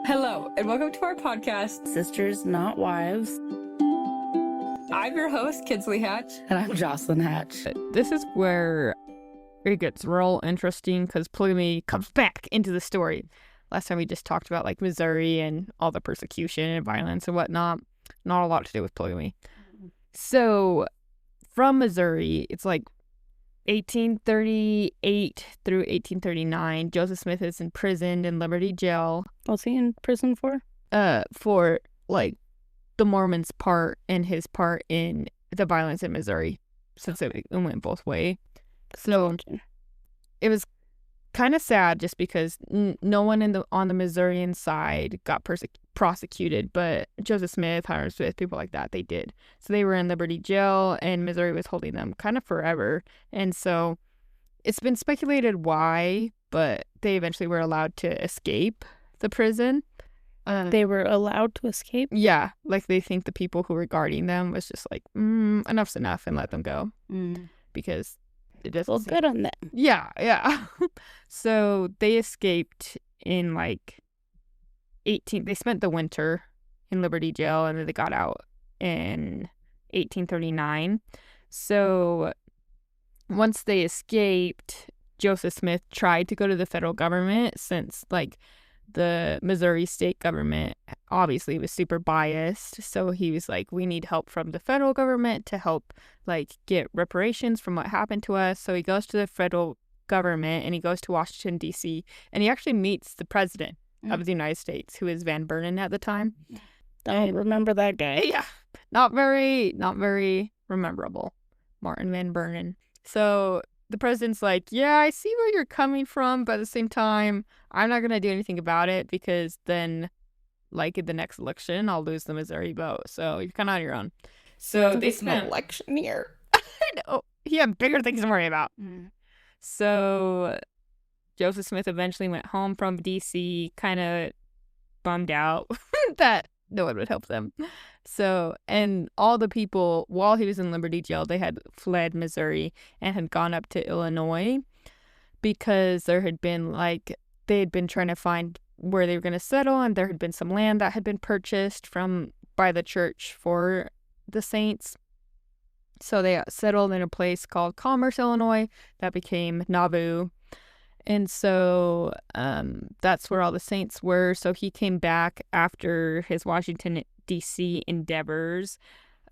Hello, and welcome to our podcast, Sisters Not Wives. I'm your host, Kinsley Hatch. And I'm Jocelyn Hatch. This is where it gets real interesting because polygamy comes back into the story. Last time we just talked about like Missouri and all the persecution and violence and whatnot. Not a lot to do with polygamy. So from Missouri, it's like 1838 through 1839. Joseph Smith is imprisoned in Liberty Jail. What's he in prison for? For like the Mormons' part and his part in the violence in Missouri, since it went both ways. So it was kind of sad just because no one on the Missourian side got prosecuted, but Joseph Smith, Hiram Smith, people like that, they did. So they were in Liberty Jail, and Missouri was holding them kind of forever. And so it's been speculated why, but they eventually were allowed to escape the prison. They were allowed to escape? Yeah, like they think the people who were guarding them was just like, enough's enough, and let them go. Because it doesn't Well, good on them. Yeah. So they escaped in like they spent the winter in Liberty Jail, and then they got out in 1839. So once they escaped, Joseph Smith tried to go to the federal government, since like the Missouri state government obviously was super biased. So he was like, we need help from the federal government to help like get reparations from what happened to us. So he goes to the federal government, and he goes to Washington, D.C., and he actually meets the president of the United States, who is Van Buren at the time. Don't remember that guy. Yeah. Not very memorable. Martin Van Buren. So the president's like, yeah, I see where you're coming from, but at the same time, I'm not going to do anything about it, because then, like, in the next election, I'll lose the Missouri vote. So you're kind of on your own. So they spent an election year. I know. He had bigger things to worry about. So Joseph Smith eventually went home from D.C., kind of bummed out that no one would help them. So, and all the people, while he was in Liberty Jail, they had fled Missouri and had gone up to Illinois, because there had been they had been trying to find where they were going to settle, and there had been some land that had been purchased by the church for the saints. So they settled in a place called Commerce, Illinois, that became Nauvoo. And so that's where all the saints were. So he came back after his Washington, D.C. endeavors.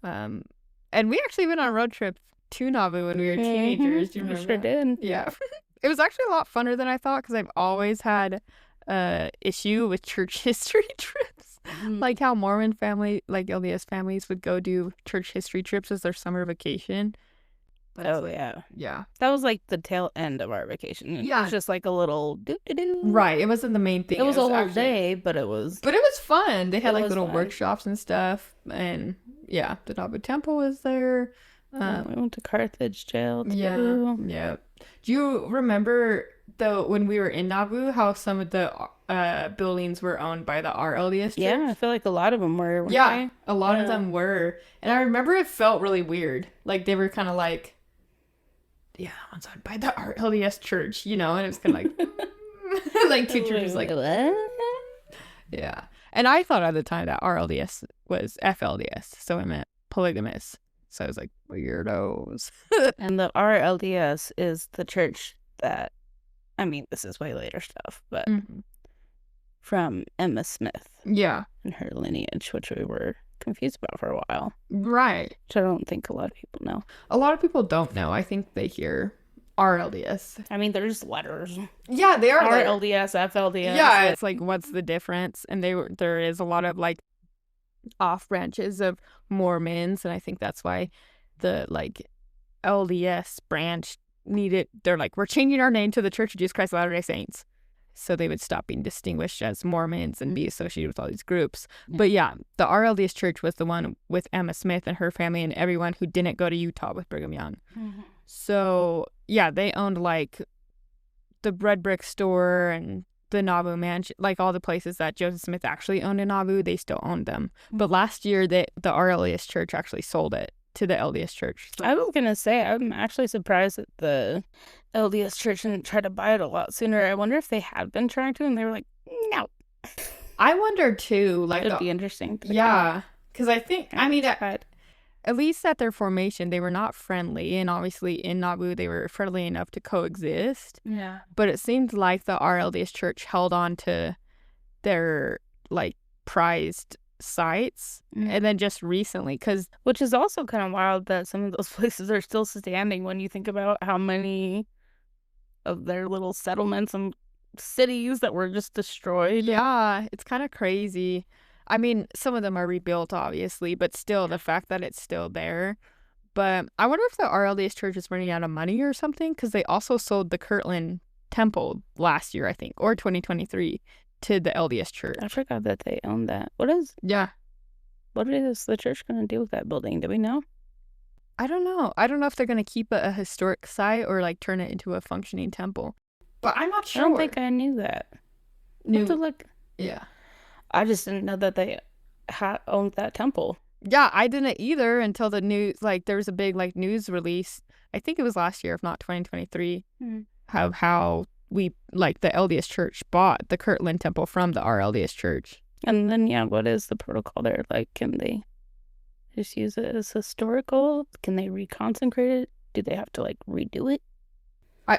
And we actually went on a road trip to Nauvoo when we were teenagers. Do you remember? Sure did. Yeah. It was actually a lot funner than I thought, because I've always had issue with church history trips. Like how Mormon family, like LDS families, would go do church history trips as their summer vacation. But yeah. That was like the tail end of our vacation. It was just like a little doo-doo-doo. Right. It wasn't the main thing. It was a whole day, but it was fun. They had like little fun. workshops and stuff. And yeah, the Nauvoo Temple was there. We went to Carthage jail too. Yeah. Do you remember, though, when we were in Nauvoo, how some of the buildings were owned by the RLDS church? Yeah, I feel like a lot of them were. Yeah, a lot of them were. And I remember it felt really weird. Like, they were kind of like, yeah, that one's owned by the RLDS church, and it was kind of like, like two churches, like, what? Yeah. And I thought at the time that RLDS was FLDS, so it meant polygamous. So I was like, weirdos. And the RLDS is the church that, I mean, this is way later stuff, but from Emma Smith. Yeah. And her lineage, which we were confused about for a while. Right. Which I don't think a lot of people know. A lot of people don't know. I think they hear RLDS. I mean, there's letters. Yeah, they are RLDS, FLDS. Yeah, it's like, what's the difference? And there is a lot of like off branches of Mormons, and I think that's why the like LDS branch they're like, we're changing our name to the Church of Jesus Christ of Latter-day Saints, so they would stop being distinguished as Mormons and be associated with all these groups. But yeah, the RLDS church was the one with Emma Smith and her family and everyone who didn't go to Utah with Brigham Young. So yeah, they owned like the Red Brick Store and the Nauvoo Mansion, like all the places that Joseph Smith actually owned in Nauvoo, they still owned them. But last year, the RLDS church actually sold it to the LDS church. So. I was going to say, I'm actually surprised that the LDS church didn't try to buy it a lot sooner. I wonder if they had been trying to, and they were like, no. I wonder too. Like, It'd be interesting. Yeah, because I think at least at their formation, they were not friendly, and obviously in Nauvoo, they were friendly enough to coexist. Yeah. But it seemed like the RLDS Church held on to their like prized sites, and then just recently, which is also kind of wild that some of those places are still standing when you think about how many of their little settlements and cities that were just destroyed. Yeah, it's kind of crazy. I mean, some of them are rebuilt, obviously, but still, the fact that it's still there. But I wonder if the RLDS Church is running out of money or something, because they also sold the Kirtland Temple last year, I think, or 2023, to the LDS Church. I forgot that they own that. Yeah. What is the church going to do with that building? Do we know? I don't know. I don't know if they're going to keep it a historic site or like turn it into a functioning temple. But I'm not sure. I don't think I knew that. Yeah. I just didn't know that they owned that temple. Yeah, I didn't either until the news, like there was a big like news release. I think it was last year, if not 2023, how we, like the LDS Church bought the Kirtland Temple from the RLDS Church. And then, yeah, what is the protocol there? Like, can they just use it as historical? Can they reconsecrate it? Do they have to, like, redo it?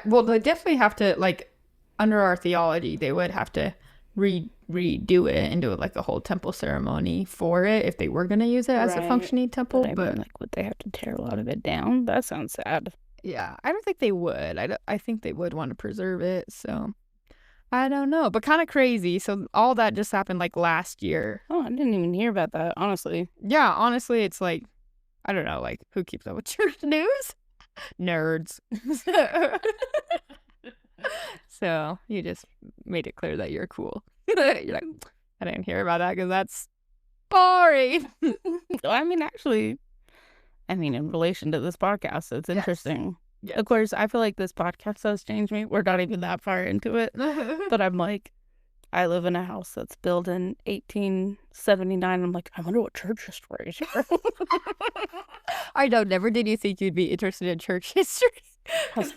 Well, they definitely have to, like, under our theology, they would have to redo it and do it, like, a whole temple ceremony for it if they were going to use it as a functioning temple. But I mean, like, would they have to tear a lot of it down? That sounds sad. Yeah, I don't think they would. I think they would want to preserve it, so I don't know, but kind of crazy. So all that just happened like last year. Oh, I didn't even hear about that, honestly. Yeah, honestly, it's like, I don't know, like who keeps up with church news? Nerds. So you just made it clear that you're cool. You're like, I didn't hear about that because that's boring. I mean, actually, in relation to this podcast, it's interesting. Yes. Of course, I feel like this podcast has changed me. We're not even that far into it. But I'm like, I live in a house that's built in 1879. I'm like, I wonder what church history is here. I know, never did you think you'd be interested in church history. That's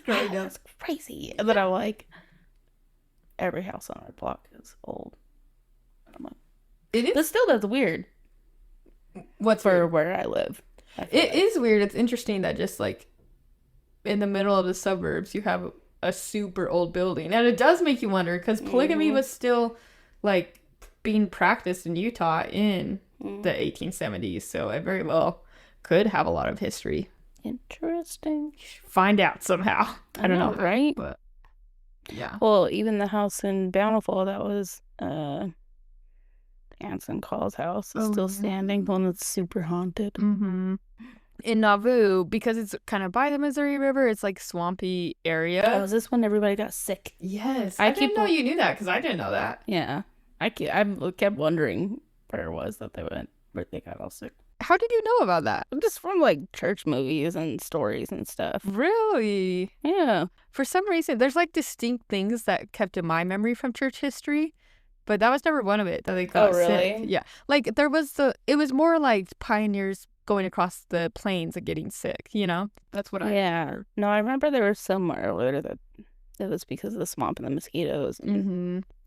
crazy. And then I'm like, every house on our block is old. And I'm like, it is? But still, that's weird. What's for weird? Where I live. It is weird. It's interesting that just like in the middle of the suburbs, you have a super old building. And it does make you wonder, because polygamy was still like being practiced in Utah in the 1870s. So it very well could have a lot of history. Interesting. Find out somehow. I don't know, right? But yeah. Well, even the house in Bountiful, that was Anson Call's house, is still standing. One that's super haunted. Mm-hmm. In Nauvoo, because it's kind of by the Missouri River, it's like swampy area. Oh, is this when everybody got sick? Yes. I didn't know you knew that, because I didn't know that. Yeah. I kept wondering where it was that where they got all sick. How did you know about that? Just from like church movies and stories and stuff. Really? Yeah. For some reason, there's like distinct things that kept in my memory from church history, but that was never one of it that they got sick. Yeah. Like it was more like pioneers going across the plains and getting sick, you know? That's what No, I remember there was somewhere where that it was because of the swamp and the mosquitoes.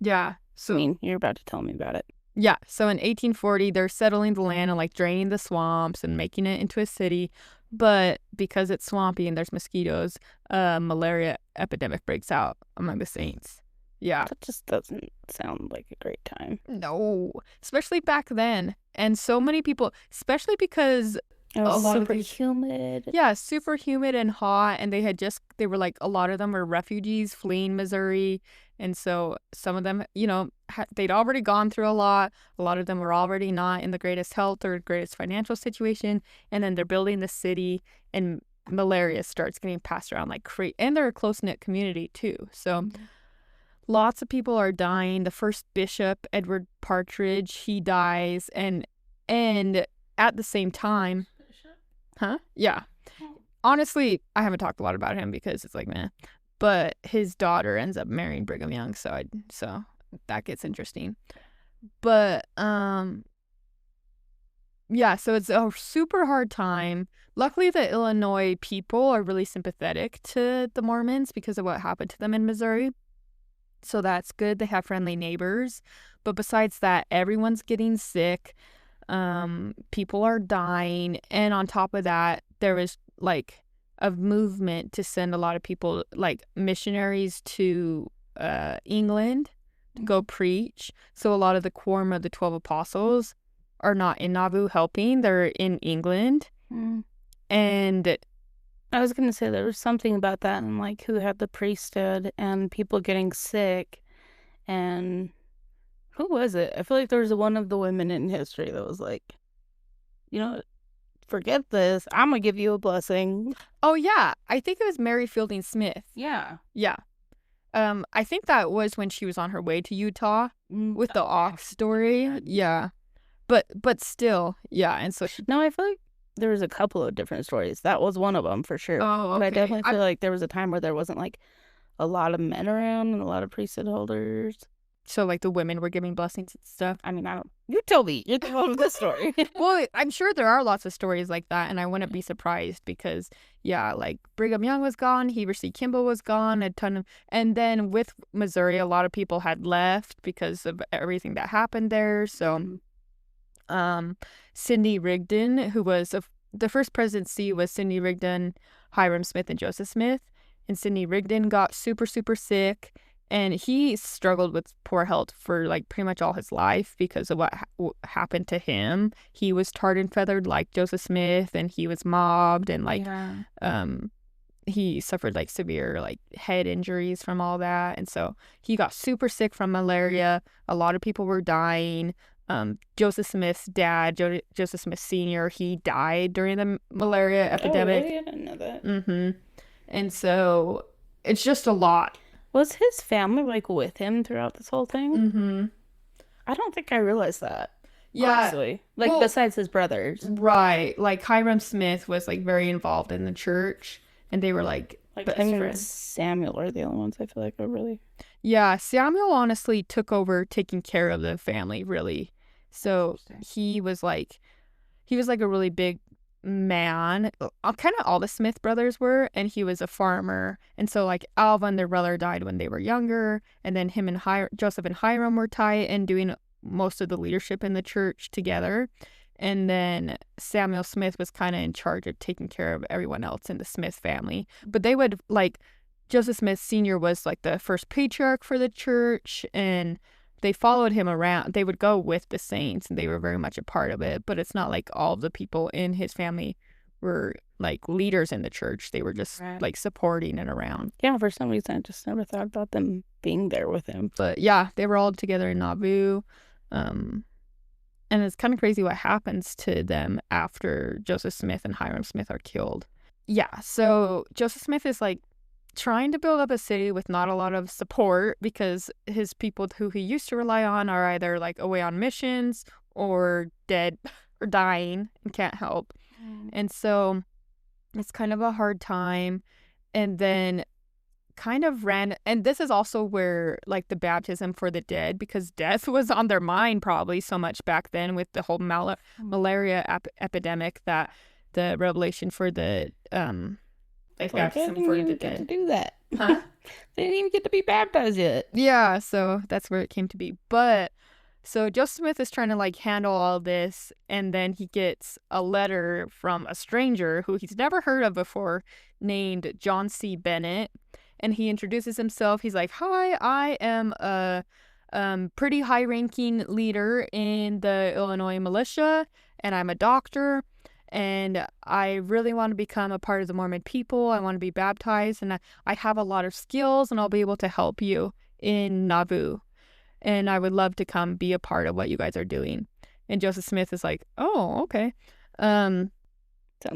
Yeah. So you're about to tell me about it. Yeah, so in 1840, they're settling the land and like draining the swamps and making it into a city. But because it's swampy and there's mosquitoes, a malaria epidemic breaks out among the saints. Yeah. That just doesn't sound like a great time. No, especially back then. And so many people, especially because it was super humid. Yeah, super humid and hot. And they were like, a lot of them were refugees fleeing Missouri. And so some of them, they'd already gone through a lot. A lot of them were already not in the greatest health or greatest financial situation. And then they're building the city and malaria starts getting passed around like crazy. And they're a close-knit community too. So lots of people are dying. The first bishop, Edward Partridge, he dies. And at the same time... Huh? Yeah. Honestly, I haven't talked a lot about him because it's like, meh. But his daughter ends up marrying Brigham Young, so that gets interesting. But yeah, so it's a super hard time. Luckily, the Illinois people are really sympathetic to the Mormons because of what happened to them in Missouri. So that's good. They have friendly neighbors. But besides that, everyone's getting sick. People are dying. And on top of that, there was like a movement to send a lot of people, like missionaries to England to go preach. So a lot of the quorum of the 12 apostles are not in Nauvoo helping. They're in England. And I was going to say there was something about that and like who had the priesthood and people getting sick. And who was it? I feel like there was one of the women in history that was like, you know, forget this. I'm going to give you a blessing. oh yeah, I think it was Mary Fielding Smith. Yeah. Yeah. I think that was when she was on her way to Utah with the ox story. Yeah. But still, yeah. And so No, I feel like there was a couple of different stories. That was one of them for sure. Oh, But I okay. definitely feel like there was a time where there wasn't like a lot of men around and a lot of priesthood holders. So like the women were giving blessings and stuff. I mean, I don't. You tell me. You're telling this story. Well, I'm sure there are lots of stories like that, and I wouldn't be surprised because, yeah, like Brigham Young was gone, Heber C. Kimball was gone, and then with Missouri, a lot of people had left because of everything that happened there. So, Sidney Rigdon, who was the first presidency was Sidney Rigdon, Hiram Smith, and Joseph Smith, and Sidney Rigdon got super, super sick. And he struggled with poor health for like pretty much all his life because of what happened to him. He was tarred and feathered like Joseph Smith, and he was mobbed, and like he suffered like severe like head injuries from all that. And so he got super sick from malaria. A lot of people were dying. Joseph Smith's dad, Joseph Smith Sr., he died during the malaria epidemic. Oh, really? I didn't know that. And so it's just a lot. Was his family like with him throughout this whole thing? I don't think I realized that. Yeah. Honestly. Like, Well, besides his brothers. Right. Like Hiram Smith was like very involved in the church, and they were like best him and friends. Samuel are the only ones I feel like are really. Yeah, Samuel honestly took over taking care of the family, really. So he was like a really big man. Kind of all the Smith brothers were, and he was a farmer. And so like Alvin, their brother, died when they were younger, and then him and Joseph and Hiram were tight and doing most of the leadership in the church together. And then Samuel Smith was kind of in charge of taking care of everyone else in the Smith family. But they would like Joseph Smith Sr. was like the first patriarch for the church, and they followed him around. They would go with the saints, and they were very much a part of it. But it's not like all of the people in his family were like leaders in the church. They were just like supporting and around. Yeah, for some reason I just never thought about them being there with him. But yeah, they were all together in Nauvoo. And it's kind of crazy what happens to them after Joseph Smith and Hiram Smith are killed. Yeah, so Joseph Smith is like trying to build up a city with not a lot of support because his people who he used to rely on are either like away on missions or dead or dying and can't help. And so it's kind of a hard time. And then kind of and this is also where like the baptism for the dead, because death was on their mind probably so much back then with the whole malaria epidemic, that the revelation for the like baptism for the dead. To do that. Huh? They didn't even get to be baptized yet. Yeah, so that's where it came to be. But so Joseph Smith is trying to like handle all this, and then he gets a letter from a stranger who he's never heard of before, named John C. Bennett, and he introduces himself. He's like, "Hi, I am a pretty high-ranking leader in the Illinois militia, and I'm a doctor. And I really want to become a part of the Mormon people. I want to be baptized, and I have a lot of skills, and I'll be able to help you in Nauvoo. And I would love to come be a part of what you guys are doing." And Joseph Smith is like, "Oh, okay." Sounds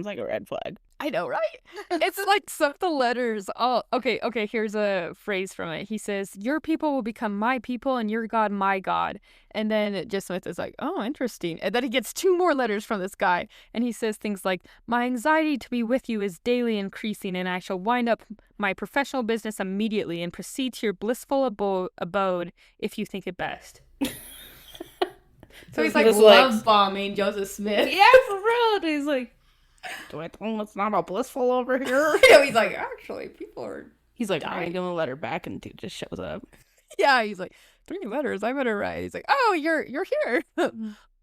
like a red flag. I know, right? It's like some of the letters. Oh, okay, here's a phrase from it. He says, "Your people will become my people, and your God my God." And then Joseph Smith is like, "Oh, interesting." And then he gets 2 more letters from this guy, and he says things like, "My anxiety to be with you is daily increasing, and I shall wind up my professional business immediately and proceed to your blissful abode if you think it best." So he's like love bombing Joseph Smith. Yeah, for real. He's like, "Do I tell him it's not all blissful over here?" No, he's like, actually, people are. He's like, "I'm gonna give him a letter back," and dude just shows up. Yeah, he's like, 3 letters, I better write. He's like, oh, you're here.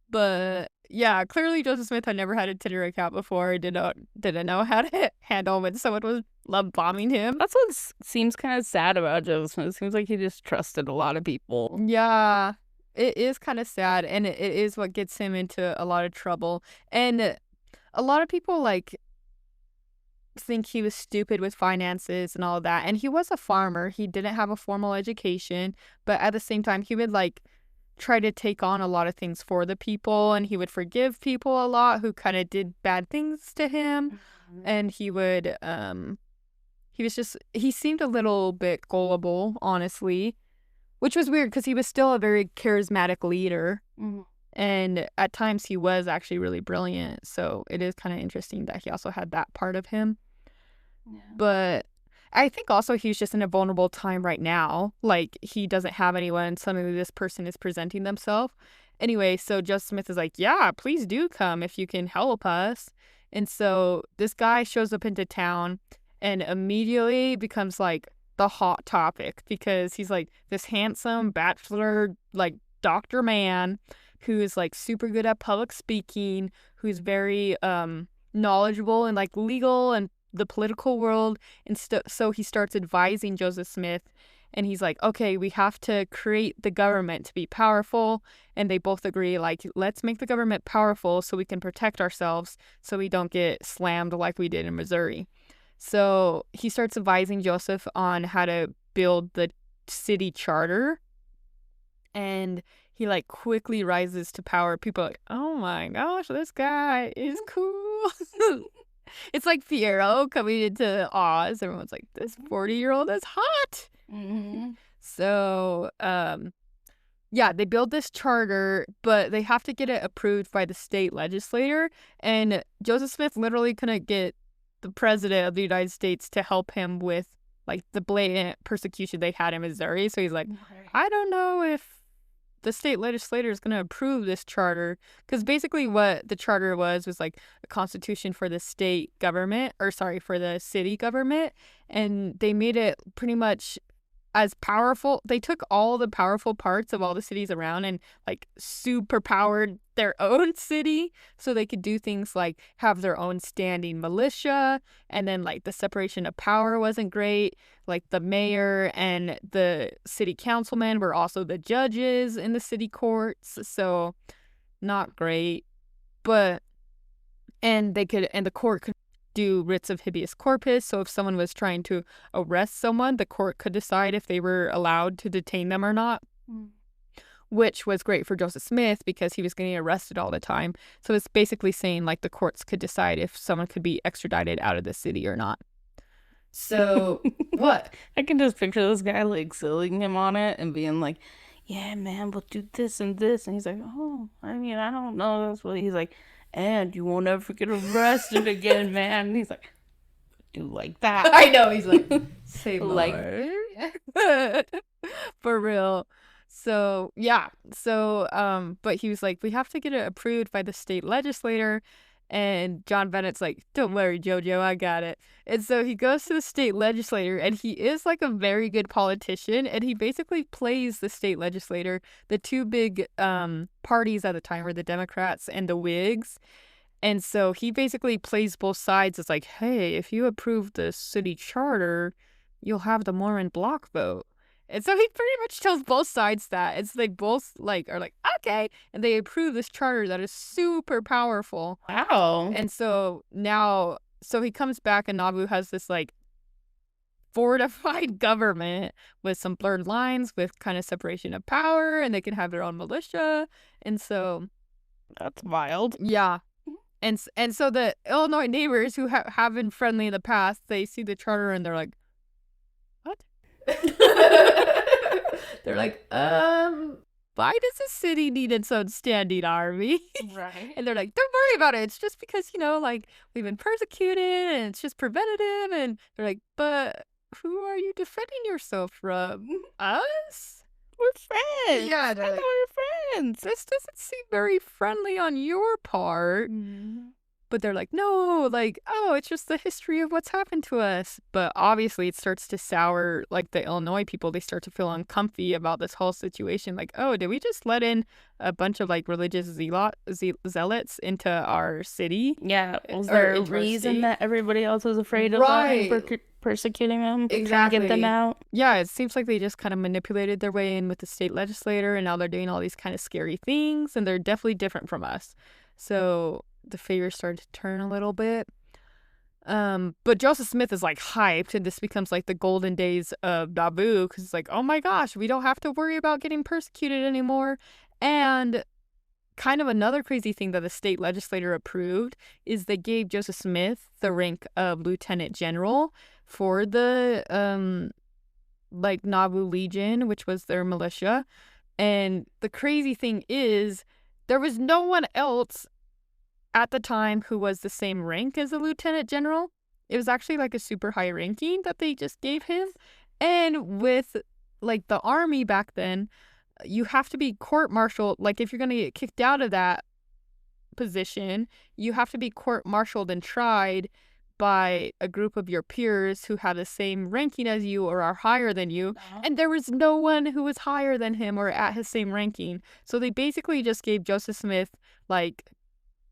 But yeah, clearly Joseph Smith had never had a Tinder account before. Didn't know how to handle when someone was love bombing him. That's what seems kind of sad about Joseph Smith. It seems like he just trusted a lot of people. Yeah, it is kind of sad, and it is what gets him into a lot of trouble. And a lot of people like think he was stupid with finances and all of that. And he was a farmer. He didn't have a formal education, but at the same time, he would like try to take on a lot of things for the people, and he would forgive people a lot who kind of did bad things to him. And he would he seemed a little bit gullible, honestly, which was weird because he was still a very charismatic leader. And at times he was actually really brilliant. So it is kind of interesting that he also had that part of him. Yeah. But I think also he's just in a vulnerable time right now. Like, he doesn't have anyone. Suddenly this person is presenting themselves. Anyway, so Joseph Smith is like, yeah, please do come if you can help us. And so this guy shows up into town and immediately becomes like the hot topic because he's like this handsome bachelor, like doctor man who's like super good at public speaking, who's very knowledgeable in like legal and the political world. And so he starts advising Joseph Smith, and he's like, okay, we have to create the government to be powerful. And they both agree, like, let's make the government powerful so we can protect ourselves so we don't get slammed like we did in Missouri. So he starts advising Joseph on how to build the city charter, and he like quickly rises to power. People are like, oh my gosh, this guy is cool. It's like Fiyero coming into Oz. Everyone's like, this 40-year-old is hot. So, yeah, they build this charter, but they have to get it approved by the state legislator. And Joseph Smith literally couldn't get the president of the United States to help him with like the blatant persecution they had in Missouri. So he's like, I don't know if the state legislator is going to approve this charter, because basically what the charter was like a constitution for the state government, or sorry, for the city government. And they made it pretty much as powerful. They took all the powerful parts of all the cities around and like super powered their own city so they could do things like have their own standing militia. And then like the separation of power wasn't great. Like the mayor and the city councilmen were also the judges in the city courts. So not great. But and the court could do writs of habeas corpus. So if someone was trying to arrest someone, the court could decide if they were allowed to detain them or not, which was great for Joseph Smith because he was getting arrested all the time. So it's basically saying like the courts could decide if someone could be extradited out of the city or not. So what? I can just picture this guy like selling him on it and being like, yeah, man, we'll do this and this. And he's like, oh, I mean, I don't know. That's what he's like. And you won't ever get arrested again, man. And he's like, do like that. I know. He's like, say more. Like, for real. So, yeah. So, but he was like, we have to get it approved by the state legislator. And John Bennett's like, don't worry, Jojo, I got it. And so he goes to the state legislator, and he is like a very good politician. And he basically plays the state legislator. The two big parties at the time were the Democrats and the Whigs. And so he basically plays both sides. It's like, hey, if you approve the city charter, you'll have the Mormon bloc vote. And so he pretty much tells both sides that. It's like both like are like, okay. And they approve this charter that is super powerful. wow. And so now, so he comes back, and Nauvoo has this like fortified government with some blurred lines, with kind of separation of power, and they can have their own militia. And so That's wild. yeah. And so the Illinois neighbors who have been friendly in the past, they see the charter and they're like, what? They're like, why does the city need its own standing army? Right. And they're like, don't worry about it. It's just because, like, we've been persecuted and it's just preventative. And they're like, but who are you defending yourself from? Us? We're friends. Yeah, I they're thought like, we were friends. this doesn't seem very friendly on your part. But they're like, no, like, oh, it's just the history of what's happened to us. But obviously it starts to sour, like, the Illinois people. They start to feel uncomfy about this whole situation. Like, oh, did we just let in a bunch of, like, religious zealots into our city? Yeah, was there a reason that everybody else was afraid of them and persecuting them? Exactly. Trying to get them out? Yeah, it seems like they just kind of manipulated their way in with the state legislator, and now they're doing all these kind of scary things, and they're definitely different from us. So the favors started to turn a little bit. But Joseph Smith is like hyped, and this becomes like the golden days of Nauvoo, because it's like, oh my gosh, we don't have to worry about getting persecuted anymore. And kind of another crazy thing that the state legislature approved is they gave Joseph Smith the rank of lieutenant general for the like Nauvoo Legion, which was their militia. And the crazy thing is there was no one else at the time who was the same rank as a lieutenant general. It was actually like a super high ranking that they just gave him. And with like the army back then, you have to be court-martialed. Like, if you're going to get kicked out of that position, you have to be court-martialed and tried by a group of your peers who have the same ranking as you or are higher than you. And there was no one who was higher than him or at his same ranking. So they basically just gave Joseph Smith, like,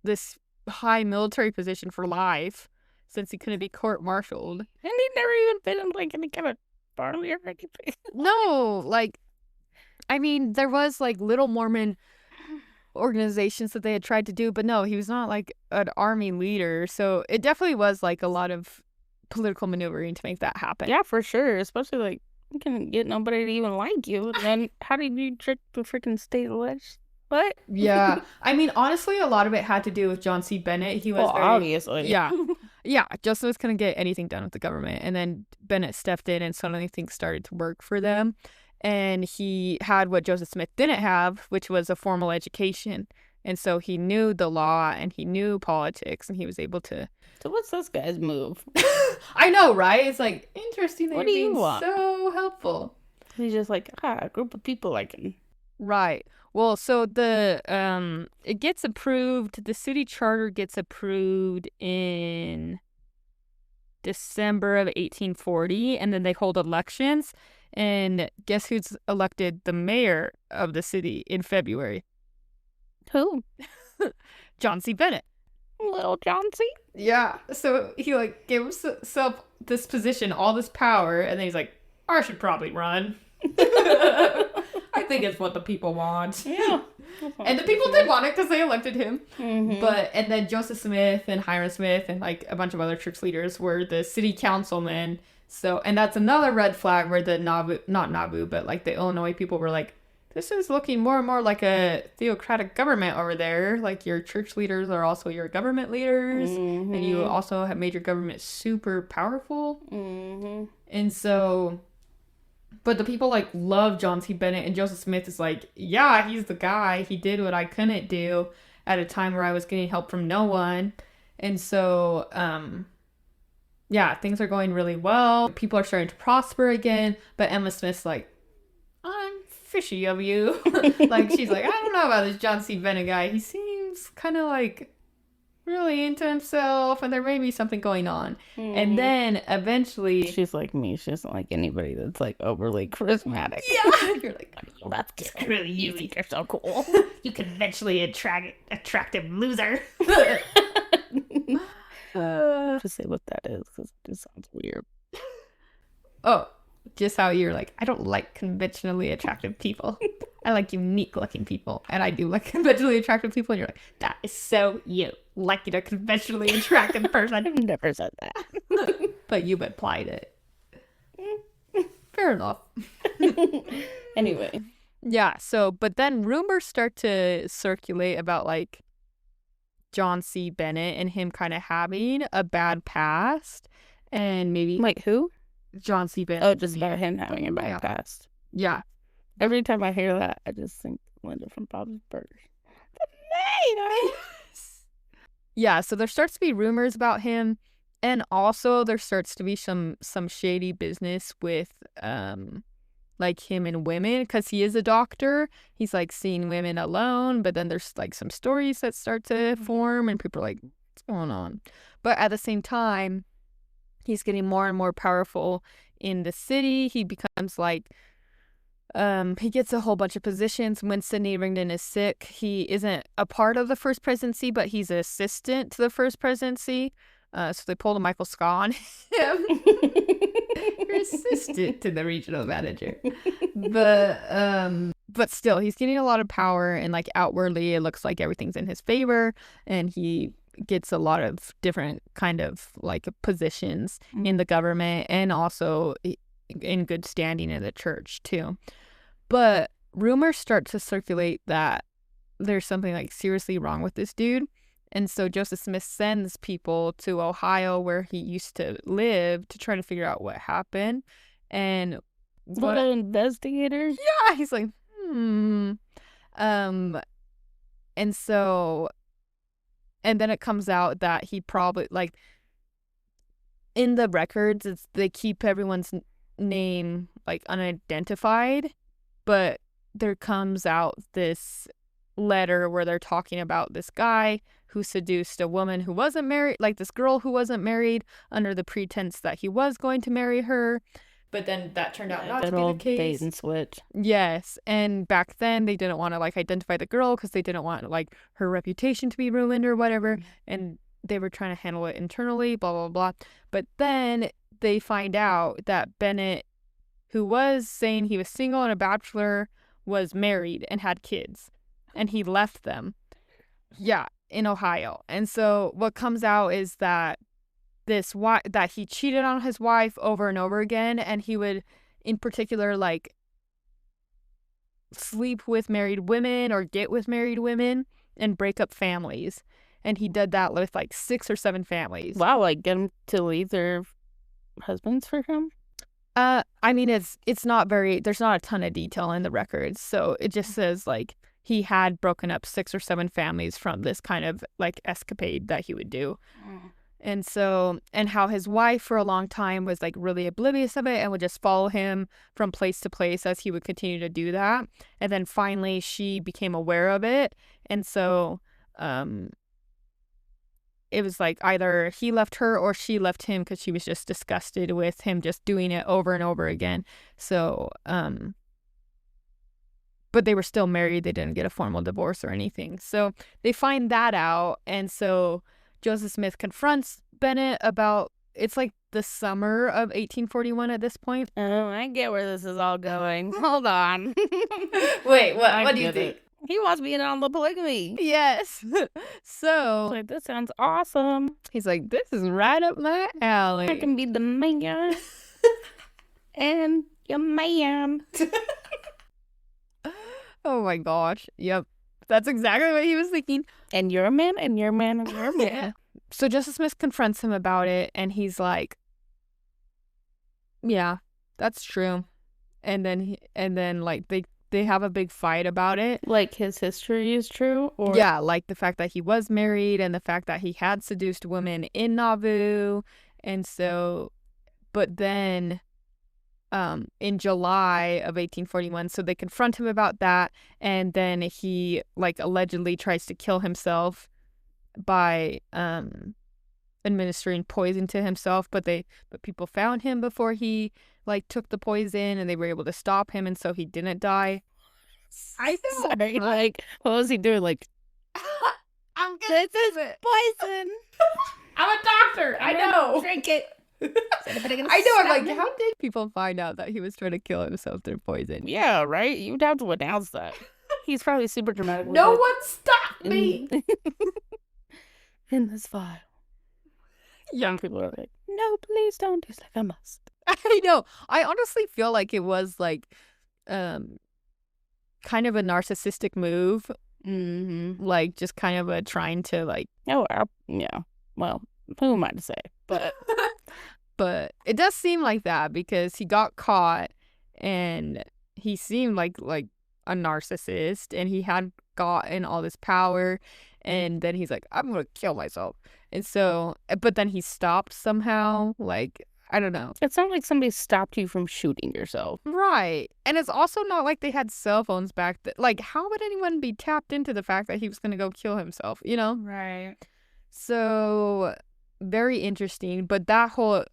this high military position for life since he couldn't be court-martialed. And he never even been in, like, any kind of army or anything. No, like, I mean, there was, like, little Mormon organizations that they had tried to do, but no, he was not, like, an army leader. So it definitely was, like, a lot of political maneuvering to make that happen. Yeah, for sure. Especially, like, you can get nobody to even like you. And then how did you trick the freaking state ledge? What? Yeah. I mean, honestly, a lot of it had to do with John C. Bennett. He was obviously. Yeah. Yeah. Joseph Smith couldn't get anything done with the government. And then Bennett stepped in and suddenly things started to work for them. And he had what Joseph Smith didn't have, which was a formal education. And so he knew the law and he knew politics, and he was able to... So what's this guy's move? I know, right? It's like, interesting that What you're do you being want? so helpful. He's just like, a group of people like him. Right. Well, so the it gets approved, the city charter gets approved in December of 1840, and then they hold elections. And guess who's elected the mayor of the city in February? Who? John C. Bennett. Little John C? Yeah. So he, like, gave himself this position, all this power, and then he's like, I should probably run. I think it's what the people want. Yeah. And the people did want it because they elected him. Mm-hmm. And then Joseph Smith and Hiram Smith and, like, a bunch of other church leaders were the city councilmen. So, and that's another red flag where the not Nauvoo, but, like, the Illinois people were like, this is looking more and more like a theocratic government over there. Like, your church leaders are also your government leaders. Mm-hmm. And you also have made your government super powerful. Mm-hmm. And so, but the people, like, love John C. Bennett, and Joseph Smith is like, yeah, he's the guy. He did what I couldn't do at a time where I was getting help from no one. And so, yeah, things are going really well. People are starting to prosper again. But Emma Smith's like, I'm fishy of you. Like, she's like, I don't know about this John C. Bennett guy. He seems kind of, like, really into himself, and there may be something going on. Mm-hmm. And then eventually... She's like me. She doesn't like anybody that's, like, overly charismatic. Yeah. You're like, oh, that's screw you. You think you're so cool. You conventionally attractive loser. Just say what that is, because it just sounds weird. Oh, just how you're like, I don't like conventionally attractive people. I like unique looking people. And I do like conventionally attractive people. And you're like, that is so you. Liking a conventionally attractive person. I've never said that. But you've applied it. Fair enough. Anyway. Yeah, so, but then rumors start to circulate about, like, John C. Bennett and him kind of having a bad past. And maybe... Like, who? John C. Bennett. Oh, just about him having a bad past. Yeah. Every time I hear that, I just think Linda from Bob's Burgers. The maid! Yeah, so there starts to be rumors about him, and also there starts to be some shady business with like him and women, because he is a doctor. He's like seeing women alone, but then there's like some stories that start to form, and people are like, what's going on? But at the same time, he's getting more and more powerful in the city. He becomes like, he gets a whole bunch of positions. When Sidney Rigdon is sick, he isn't a part of the first presidency, but he's an assistant to the first presidency. So they pulled a Michael Scott on him. You're assistant to the regional manager. But still, he's getting a lot of power, and like outwardly, it looks like everything's in his favor, and he gets a lot of different kind of like positions in the government, and also in good standing in the church too. But rumors start to circulate that there's something like seriously wrong with this dude. And so Joseph Smith sends people to Ohio, where he used to live, to try to figure out what happened. And What an investigator. yeah, he's like, And so, and then it comes out that he probably, like, in the records, they keep everyone's name like unidentified, but there comes out this letter where they're talking about this guy who seduced a woman who wasn't married, like this girl who wasn't married, under the pretense that he was going to marry her. But then that turned out not to be the case. Bait and switch. Yes, and back then they didn't want to like identify the girl because they didn't want like her reputation to be ruined or whatever, and they were trying to handle it internally, blah blah blah. But then they find out that Bennett, who was saying he was single and a bachelor, was married and had kids, and he left them. Yeah, in Ohio. And so what comes out is that that he cheated on his wife over and over again, and he would in particular like sleep with married women or get with married women and break up families. And he did that with like 6 or 7 families. Wow, like get them to leave their husbands for him? I mean, it's not very, there's not a ton of detail in the records, so it just says like he had broken up 6 or 7 families from this kind of like escapade that he would do. And so, and how his wife for a long time was like really oblivious of it and would just follow him from place to place as he would continue to do that. And then finally she became aware of it. And so, it was like either he left her or she left him because she was just disgusted with him just doing it over and over again. So, but they were still married. They didn't get a formal divorce or anything. So they find that out. And so Joseph Smith confronts Bennett about, it's like the summer of 1841 at this point. Oh, I get where this is all going. Hold on. Wait, what do you think? He wants me in on the polygamy. Yes. So Like, this sounds awesome. he's like, this is right up my alley. I can be the man and your man. Oh my gosh. Yep. That's exactly what he was thinking. And you're a man and your man and your man. Yeah. So Joseph Smith confronts him about it, and he's like, yeah, that's true. And then like they have a big fight about it. Like his history is true? Or Yeah, like the fact that he was married and the fact that he had seduced women in Nauvoo. And so, but then in July of 1841, so they confront him about that, and then he like allegedly tries to kill himself by administering poison to himself, but people found him before he like took the poison, and they were able to stop him, and so he didn't die. I know. Sorry, like, what was he doing? Like, I'm this is poison. I'm a doctor. I know. Drink it. I know. I'm like, how did people find out that he was trying to kill himself through poison? Yeah, right? You'd have to announce that. He's probably super dramatic. with No it. one stopped me. In this file. Young people are like, no, please don't. He's like, I must. I know. I honestly feel like it was like kind of a narcissistic move. Mm-hmm. Like just kind of a trying to like. Oh, yeah. Well, who am I to say? But But it does seem like that because he got caught and he seemed like a narcissist, and he had gotten all this power, and then he's like, I'm gonna kill myself. And so, but then he stopped somehow. Like, I don't know. it's not like somebody stopped you from shooting yourself. Right. And it's also not like they had cell phones back then. Like, how would anyone be tapped into the fact that he was gonna go kill himself, you know? Right. So very interesting. But that whole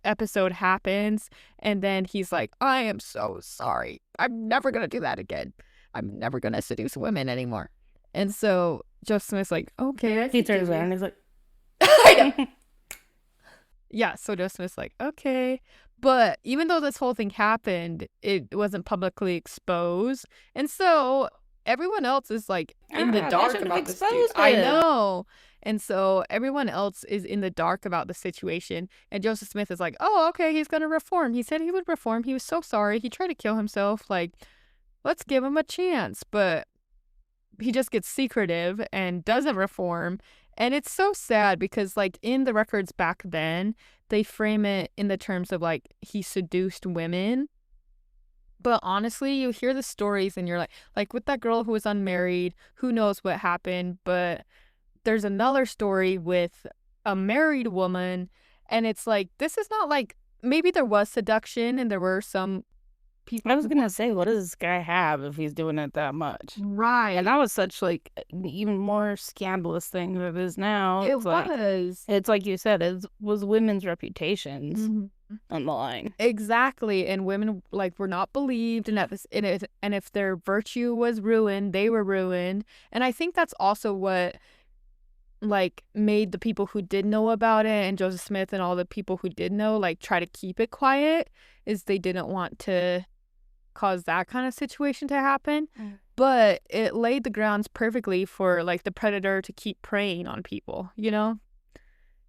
episode happens, and then he's like, I am so sorry. I'm never going to do that again. I'm never going to seduce women anymore. And so Joseph Smith's like, okay. He turns around and he's like, I know. Yeah, so Joseph Smith's like, okay. But even though this whole thing happened, it wasn't publicly exposed. And so everyone else is like in the dark about this dude. I know. And so everyone else is in the dark about the situation. And Joseph Smith is like, oh, okay, he's going to reform. He said he would reform. He was so sorry. He tried to kill himself. Like, let's give him a chance. But he just gets secretive and doesn't reform. And it's so sad because, like, in the records back then, they frame it in the terms of, like, he seduced women. But honestly, you hear the stories and you're like with that girl who was unmarried, who knows what happened. But there's another story with a married woman. And it's like, this is not like, maybe there was seduction and there were some people. I was going to say, what does this guy have if he's doing it that much? Right. And that was such, like, an even more scandalous thing than it is now. It It's like, was. it's like you said, it was women's reputations Mhm. on the line. Exactly. And women, like, were not believed. And if their virtue was ruined, they were ruined. And I think that's also what, like, made the people who did know about it, and Joseph Smith and all the people who did know, like, try to keep it quiet, is they didn't want to cause that kind of situation to happen. But it laid the grounds perfectly for, like, the predator to keep preying on people, you know?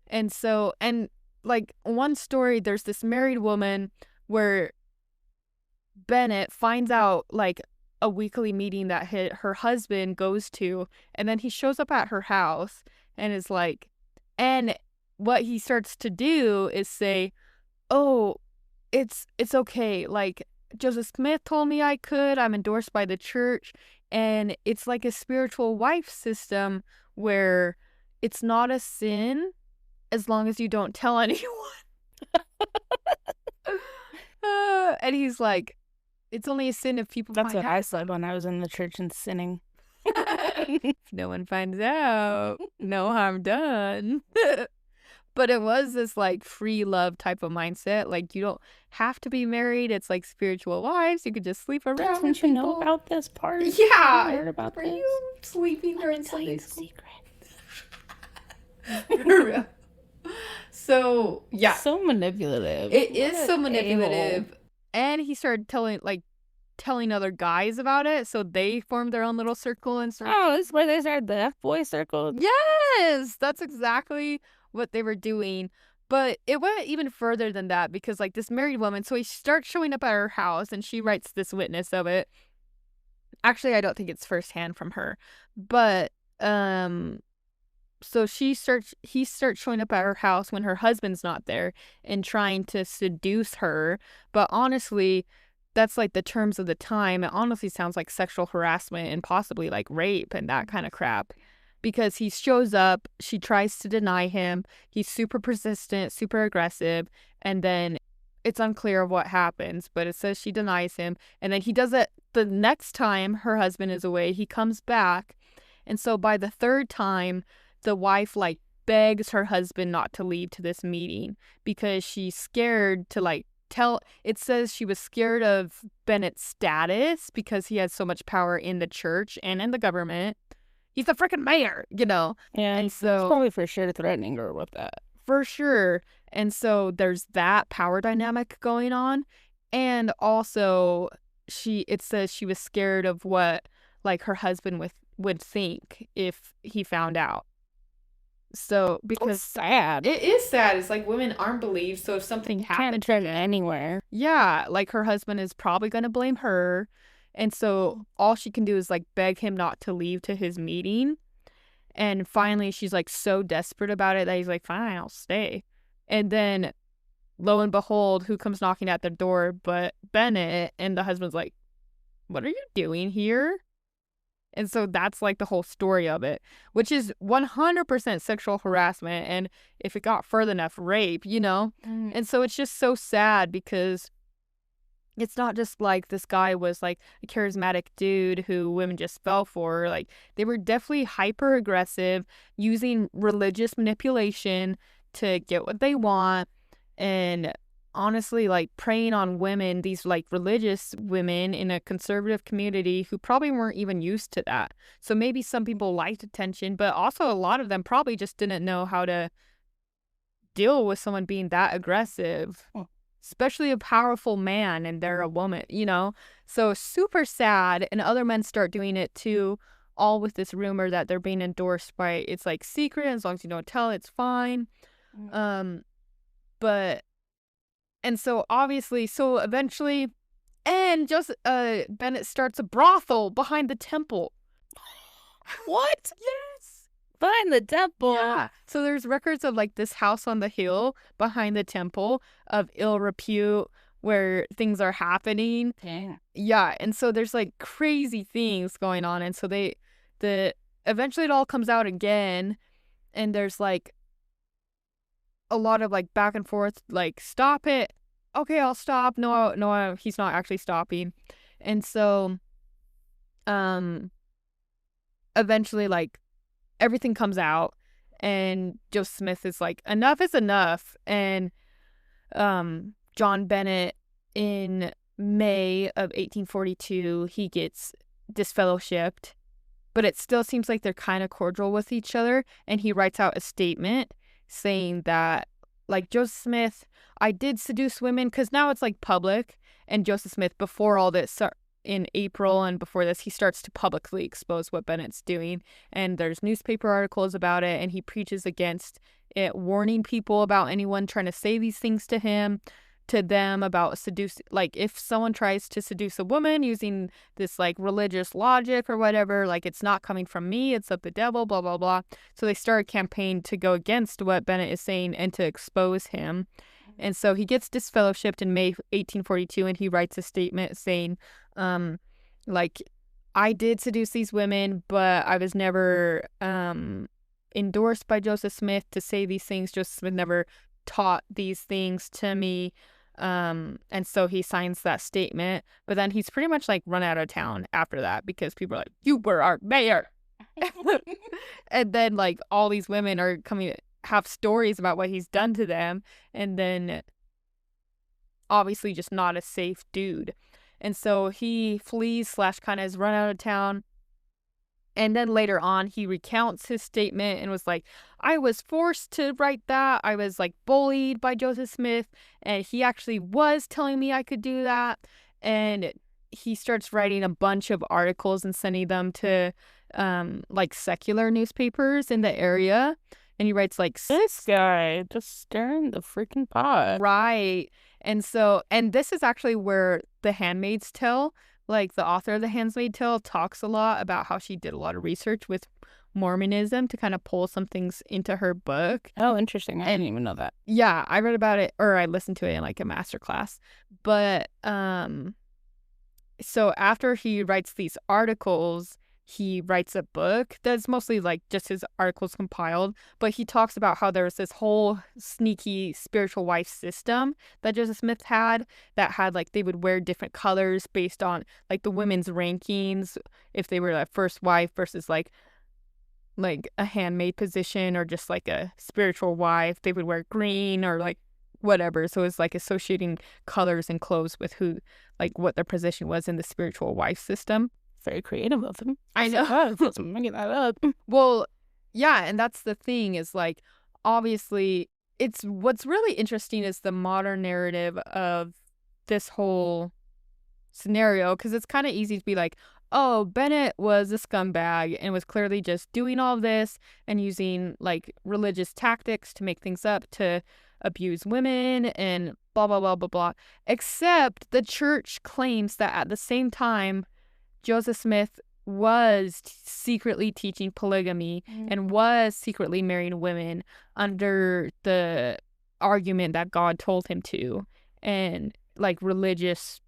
And so, and, like, one story, there's this married woman where Bennett finds out, like, a weekly meeting that her husband goes to, and then he shows up at her house and is like, and what he starts to do is say, oh, it's okay, like, Joseph Smith told me I could, I'm endorsed by the church, and it's like a spiritual wife system where it's not a sin as long as you don't tell anyone. And he's like, it's only a sin if people That's find what out. I said when I was in the church and sinning. If no one finds out, no harm done. But it was this, like, free love type of mindset. Like, you don't have to be married. It's like spiritual wives. You could just sleep around. Didn't you know about this part? Yeah. I heard about Were this. you sleeping during Sunday school? Secret. So, yeah. So manipulative. It is What so an manipulative. a-hole. And he started telling other guys about it, so they formed their own little circle and started. Oh, this is where they started the F-boy circle. Yes, that's exactly what they were doing. But it went even further than that because, like, this married woman, so he starts showing up at her house and she writes this witness of it. Actually, I don't think it's firsthand from her. But, so he starts showing up at her house when her husband's not there and trying to seduce her. But honestly, that's, like, the terms of the time. It honestly sounds like sexual harassment and possibly, like, rape and that kind of crap. Because he shows up, she tries to deny him, he's super persistent, super aggressive, and then it's unclear of what happens, but it says she denies him, and then he does it the next time her husband is away, he comes back, and so by the third time, the wife, like, begs her husband not to leave to this meeting, because she's scared to, like, it says she was scared of Bennett's status, because he has so much power in the church and in the government. He's the freaking mayor, you know? Yeah, And he's so, probably for sure threatening her with that. for sure. And so there's that power dynamic going on. And also, it says she was scared of what, like, her husband would think if he found out. So, It's because sad. it is sad. It's like women aren't believed. So if something happens, Can't turn it anywhere. yeah, like, her husband is probably going to blame her. And so all she can do is, like, beg him not to leave to his meeting. And finally, she's, like, so desperate about it that he's like, fine, I'll stay. And then, lo and behold, who comes knocking at the door but Bennett? And the husband's like, what are you doing here? And so that's, like, the whole story of it, which is 100% sexual harassment. And if it got further enough, rape, you know? And so it's just so sad because it's not just like this guy was like a charismatic dude who women just fell for. Like, they were definitely hyper aggressive, using religious manipulation to get what they want, and honestly, like, preying on women, these like religious women in a conservative community who probably weren't even used to that. So maybe some people liked attention, but also a lot of them probably just didn't know how to deal with someone being that aggressive, especially a powerful man, and they're a woman, you know? So super sad. And other men start doing it too, all with this rumor that they're being endorsed by, it's like secret, as long as you don't tell, it's fine. But, and so obviously, so eventually, and just Bennett starts a brothel behind the temple. What? Yes. Behind the temple? Yeah. So there's records of like this house on the hill behind the temple of ill repute where things are happening. Dang. Yeah. And so there's like crazy things going on. And so eventually it all comes out again. And there's like a lot of like back and forth, like, stop it. Okay, I'll stop. No, he's not actually stopping. And so, eventually, like, everything comes out, and Joseph Smith is like, enough is enough. And, John Bennett, in May of 1842, he gets disfellowshipped, but it still seems like they're kind of cordial with each other. And he writes out a statement saying that, like, Joseph Smith, I did seduce women, because now it's like public. And Joseph Smith, before all this, in April and before this, he starts to publicly expose what Bennett's doing. And there's newspaper articles about it, and he preaches against it, warning people about anyone trying to say these things to them about like, if someone tries to seduce a woman using this like religious logic or whatever, like, it's not coming from me, it's of the devil, blah, blah, blah. So they start a campaign to go against what Bennett is saying and to expose him. And so he gets disfellowshipped in May 1842, and he writes a statement saying, like, I did seduce these women, but I was never endorsed by Joseph Smith to say these things. Joseph Smith never taught these things to me. And so he signs that statement, but then he's pretty much like run out of town after that, because people are like, you were our mayor. And then like all these women are coming to have stories about what he's done to them, and then obviously just not a safe dude. And so he flees / kind of is run out of town. And then later on, he recounts his statement and was like, I was forced to write that. I was like bullied by Joseph Smith, and he actually was telling me I could do that. And he starts writing a bunch of articles and sending them to like secular newspapers in the area. And he writes like, this guy just stirring the freaking pot. Right. And so, and this is actually where The Handmaid's Tale, like the author of The Handmaid's Tale, talks a lot about how she did a lot of research with Mormonism to kind of pull some things into her book. Oh, interesting. I didn't even know that. Yeah, I read about it, or I listened to it in like a master class. But so after he writes these articles, he writes a book that's mostly like just his articles compiled, but he talks about how there was this whole sneaky spiritual wife system that Joseph Smith had, that had like, they would wear different colors based on like the women's rankings, if they were a first wife versus like a handmaid position, or just like a spiritual wife, they would wear green or like whatever. So it's like associating colors and clothes with who, like, what their position was in the spiritual wife system. Very creative of him. I know. I'm making that up. Well, yeah, and that's the thing, is like, obviously, it's what's really interesting is the modern narrative of this whole scenario, because it's kind of easy to be like, oh, Bennett was a scumbag and was clearly just doing all this and using like religious tactics to make things up, to abuse women and blah, blah, blah, blah, blah. Except the church claims that at the same time, Joseph Smith was secretly teaching polygamy and was secretly marrying women under the argument that God told him to, and like religious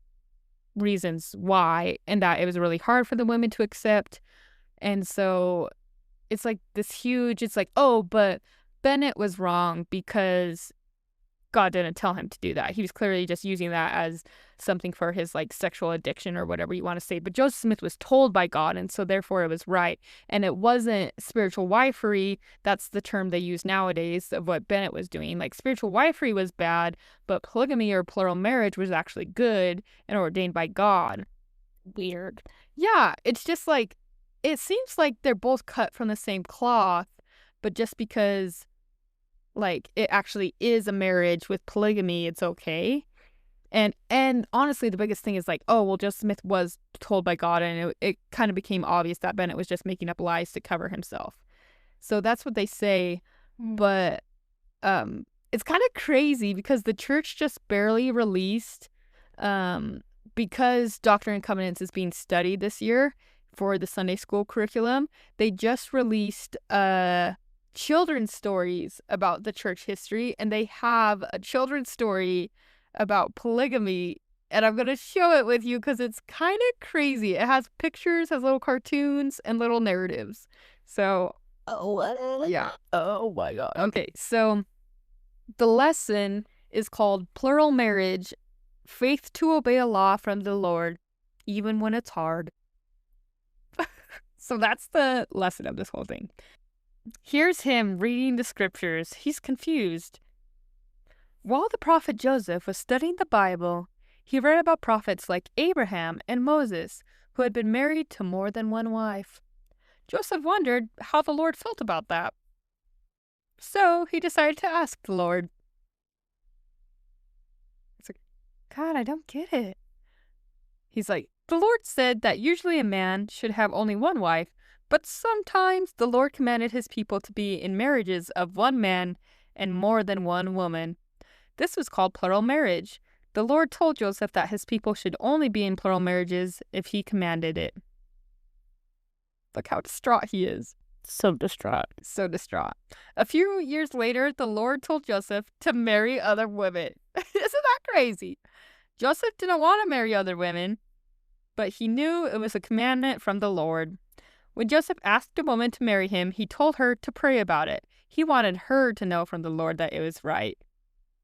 reasons why, and that it was really hard for the women to accept. And so it's like this huge, it's like, oh, but Bennett was wrong because God didn't tell him to do that. He was clearly just using that as something for his like sexual addiction or whatever you want to say. But Joseph Smith was told by God, and so therefore it was right. And it wasn't spiritual wifery. That's the term they use nowadays of what Bennett was doing. Like spiritual wifery was bad, but polygamy or plural marriage was actually good and ordained by God. Weird. Yeah, it's just like, it seems like they're both cut from the same cloth, but just because like it actually is a marriage with polygamy, it's okay. And honestly, the biggest thing is like, oh, well, Joseph Smith was told by God, and it kind of became obvious that Bennett was just making up lies to cover himself. So that's what they say. But it's kind of crazy because the church just barely released, because Doctrine and Covenants is being studied this year for the Sunday school curriculum, they just released children's stories about the church history, and they have a children's story about polygamy, and I'm going to show it with you because it's kind of crazy. It has pictures, has little cartoons, and little narratives. So, yeah. Oh my God. Okay, so the lesson is called Plural Marriage, Faith to Obey a Law from the Lord, even when it's hard. So that's the lesson of this whole thing. Here's him reading the scriptures. He's confused. While the prophet Joseph was studying the Bible, he read about prophets like Abraham and Moses, who had been married to more than one wife. Joseph wondered how the Lord felt about that. So he decided to ask the Lord. It's like, God, I don't get it. He's like, the Lord said that usually a man should have only one wife, but sometimes the Lord commanded his people to be in marriages of one man and more than one woman. This was called plural marriage. The Lord told Joseph that his people should only be in plural marriages if he commanded it. Look how distraught he is. So distraught. So distraught. A few years later, the Lord told Joseph to marry other women. Isn't that crazy? Joseph didn't want to marry other women, but he knew it was a commandment from the Lord. When Joseph asked a woman to marry him, he told her to pray about it. He wanted her to know from the Lord that it was right.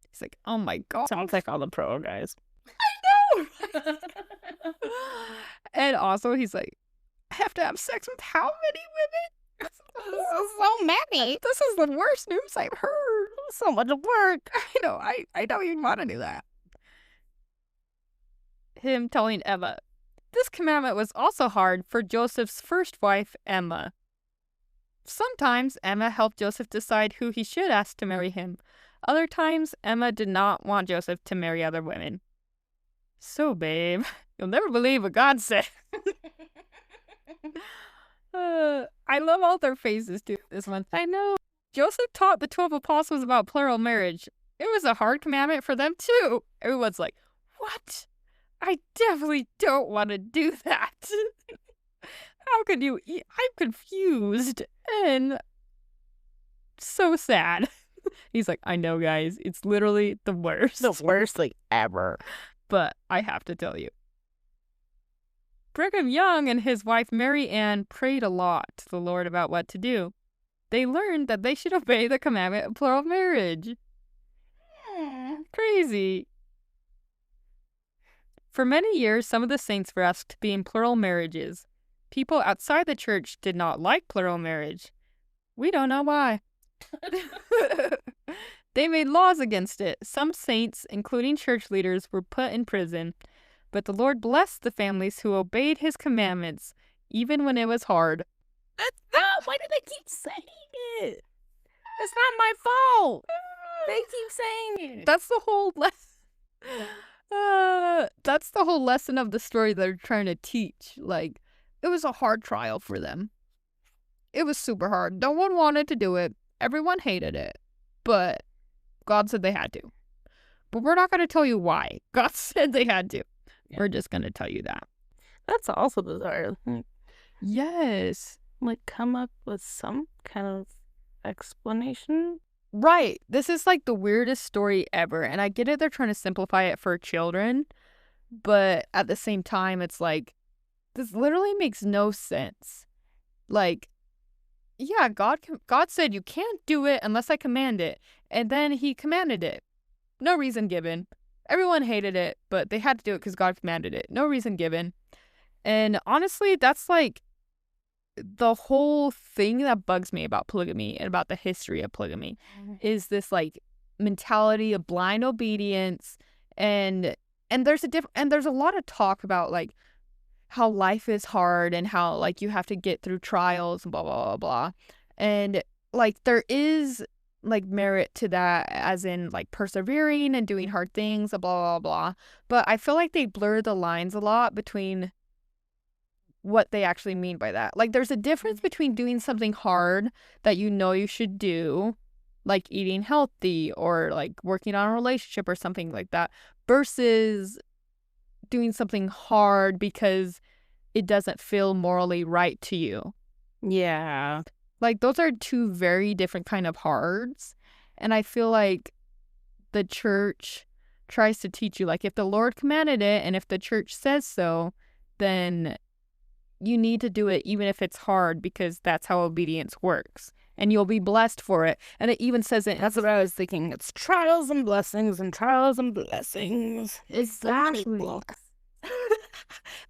He's like, oh my God. Sounds like all the pro guys. I know! And also, he's like, I have to have sex with how many women? So many. This is the worst news I've heard. So much work. I know, I don't even want to do that. Him telling Emma. This commandment was also hard for Joseph's first wife, Emma. Sometimes Emma helped Joseph decide who he should ask to marry him. Other times, Emma did not want Joseph to marry other women. So, babe, you'll never believe what God said. I love all their faces, too, this one. I know. Joseph taught the 12 apostles about plural marriage. It was a hard commandment for them, too. Everyone's like, what? I definitely don't want to do that. How could you eat? I'm confused and so sad. He's like, I know, guys. It's literally the worst. The worst thing ever. But I have to tell you. Brigham Young and his wife Mary Ann prayed a lot to the Lord about what to do. They learned that they should obey the commandment of plural marriage. Crazy. For many years, some of the saints were asked to be in plural marriages. People outside the church did not like plural marriage. We don't know why. They made laws against it. Some saints, including church leaders, were put in prison. But the Lord blessed the families who obeyed his commandments, even when it was hard. Why do they keep saying it? It's not my fault. They keep saying it. That's the whole lesson. That's the whole lesson of the story they're trying to teach. Like, it was a hard trial for them. It was super hard. No one wanted to do it. Everyone hated it. But God said they had to. But we're not going to tell you why. God said they had to. Yeah. We're just going to tell you that. That's also bizarre. Yes. Like, come up with some kind of explanation. Right. This is like the weirdest story ever. And I get it. They're trying to simplify it for children. But at the same time, it's like, this literally makes no sense. Like, yeah, God said you can't do it unless I command it. And then he commanded it. No reason given. Everyone hated it, but they had to do it because God commanded it. No reason given. And honestly, that's like the whole thing that bugs me about polygamy and about the history of polygamy is this like mentality of blind obedience, and there's a lot of talk about like how life is hard and how like you have to get through trials and blah blah blah blah. And like there is like merit to that, as in like persevering and doing hard things, blah blah blah. But I feel like they blur the lines a lot between what they actually mean by that. Like there's a difference between doing something hard that you know you should do, like eating healthy or like working on a relationship or something like that, versus doing something hard because it doesn't feel morally right to you. Yeah. Like those are two very different kind of hards. And I feel like the church tries to teach you, like, if the Lord commanded it and if the church says so, then you need to do it even if it's hard, because that's how obedience works. And you'll be blessed for it. And it even says it. That's what I was thinking. It's trials and blessings and trials and blessings. Exactly.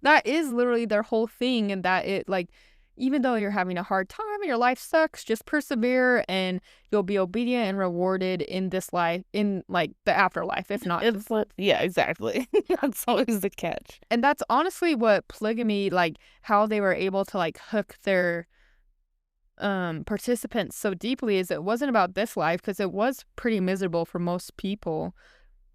That is literally their whole thing. And that it, like, even though you're having a hard time and your life sucks, just persevere and you'll be obedient and rewarded in this life, in like the afterlife, if not. It's like, yeah, exactly. That's always the catch. And that's honestly what polygamy, like how they were able to like hook their participants so deeply, is it wasn't about this life, because it was pretty miserable for most people,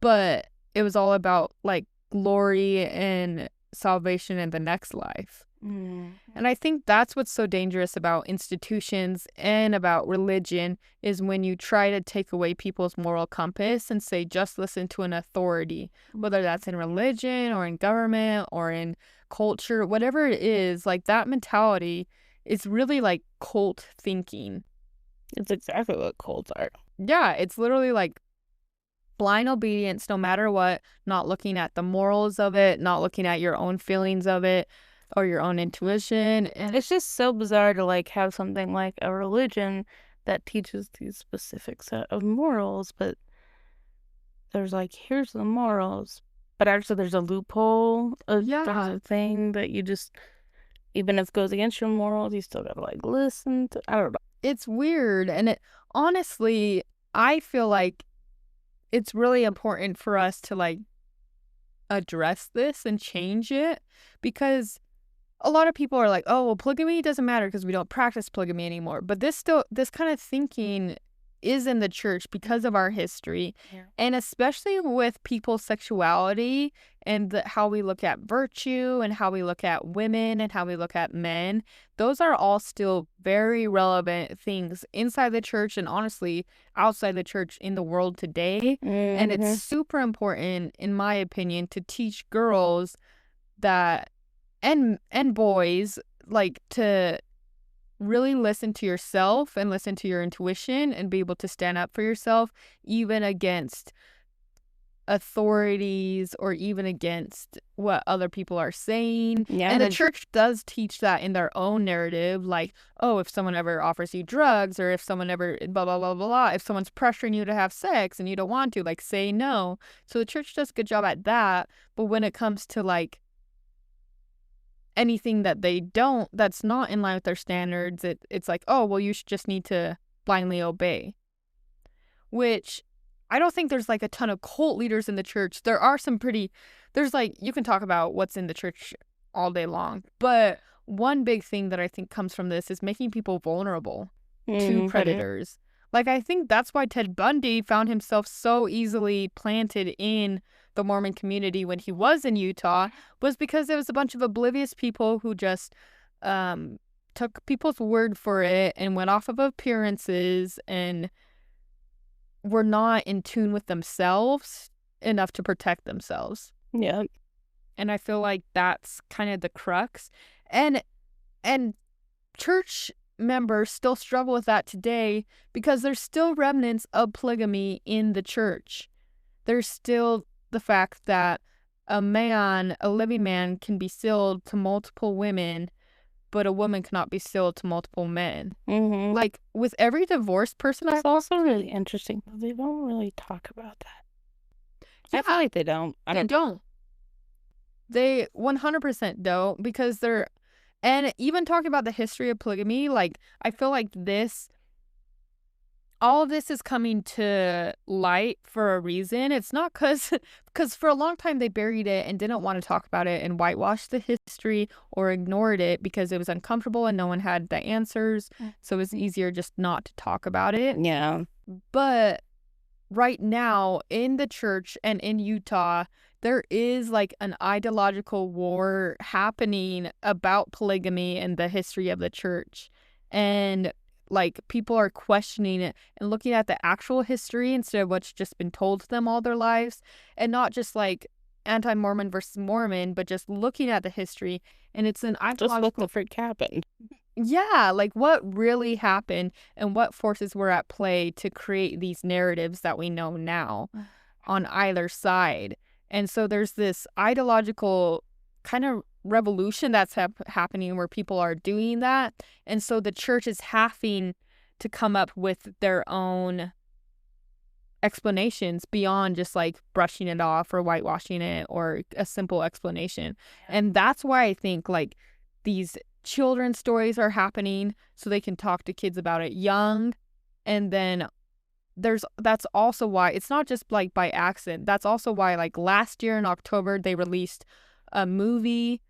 but it was all about like glory and salvation in the next life. And I think that's what's so dangerous about institutions and about religion, is when you try to take away people's moral compass and say, just listen to an authority, whether that's in religion or in government or in culture, whatever it is. Like that mentality is really like cult thinking. It's exactly what cults are. Yeah, it's literally like blind obedience no matter what, not looking at the morals of it, not looking at your own feelings of it or your own intuition. And it's just so bizarre to like have something like a religion that teaches these specific set of morals, but there's like, here's the morals, but actually there's a loophole of the thing that you just, even if it goes against your morals, you still gotta like listen to. I don't know. It's weird. And it honestly, I feel like it's really important for us to like address this and change it, because a lot of people are like, oh, well, polygamy doesn't matter because we don't practice polygamy anymore. But this kind of thinking is in the church because of our history, and especially with people's sexuality and how we look at virtue and how we look at women and how we look at men. Those are all still very relevant things inside the church and honestly outside the church in the world today. And it's super important, in my opinion, to teach girls that and boys, like, to really listen to yourself and listen to your intuition and be able to stand up for yourself, even against authorities or even against what other people are saying. Yeah, and the church does teach that in their own narrative, like, oh, if someone ever offers you drugs, or if someone ever blah blah blah blah blah, if someone's pressuring you to have sex and you don't want to, like, say no. So the church does a good job at that. But when it comes to like anything that they don't, that's not in line with their standards, it's like, oh, well, you should just need to blindly obey. Which I don't think there's like a ton of cult leaders in the church. There are some there's like, you can talk about what's in the church all day long, but one big thing that I think comes from this is making people vulnerable to predators. Like, I think that's why Ted Bundy found himself so easily planted in the Mormon community when he was in Utah, was because it was a bunch of oblivious people who just took people's word for it and went off of appearances and were not in tune with themselves enough to protect themselves. Yeah. And I feel like that's kind of the crux. And church members still struggle with that today, because there's still remnants of polygamy in the church. There's still the fact that a living man can be sealed to multiple women, but a woman cannot be sealed to multiple men. Like, with every divorced person, that's also really interesting. They don't really talk about that. I feel like they don't. They don't. They 100% don't, because they're, and even talking about the history of polygamy, like, I feel like all of this is coming to light for a reason. It's not because for a long time they buried it and didn't want to talk about it and whitewashed the history or ignored it because it was uncomfortable and no one had the answers. So it was easier just not to talk about it. Yeah. But right now in the church and in Utah, there is like an ideological war happening about polygamy and the history of the church. And like, people are questioning it and looking at the actual history instead of what's just been told to them all their lives, and not just like anti-Mormon versus Mormon, but just looking at the history. And it's an ideological... Just what the freak happened. Yeah, like what really happened and what forces were at play to create these narratives that we know now on either side. And so there's this ideological kind of revolution that's happening where people are doing that. And so the church is having to come up with their own explanations beyond just like brushing it off or whitewashing it or a simple explanation. And that's why I think like these children's stories are happening so they can talk to kids about it young. And then that's also why it's not just like by accident. That's also why like last year in October they released a movie.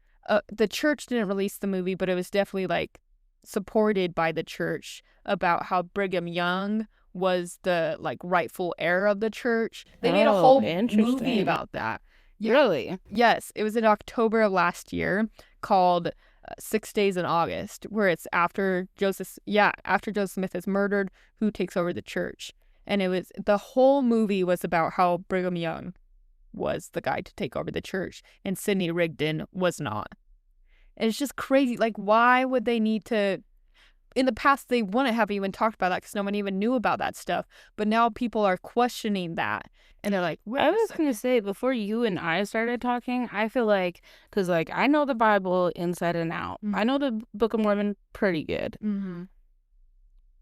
The church didn't release the movie, but it was definitely like supported by the church about how Brigham Young was the like rightful heir of the church. They made a whole movie about that. Yeah. Really? Yes, it was in October of last year, called 6 Days in August, where it's after Joseph Smith is murdered, who takes over the church. And it was, the whole movie was about how Brigham Young was the guy to take over the church and Sidney Rigdon was not. And it's just crazy. Like, why would they need to? In the past, they wouldn't have even talked about that because no one even knew about that stuff. But now people are questioning that. And they're like, I was going to say, before you and I started talking, I feel like, because like I know the Bible inside and out. Mm-hmm. I know the Book of Mormon pretty good. Mm-hmm.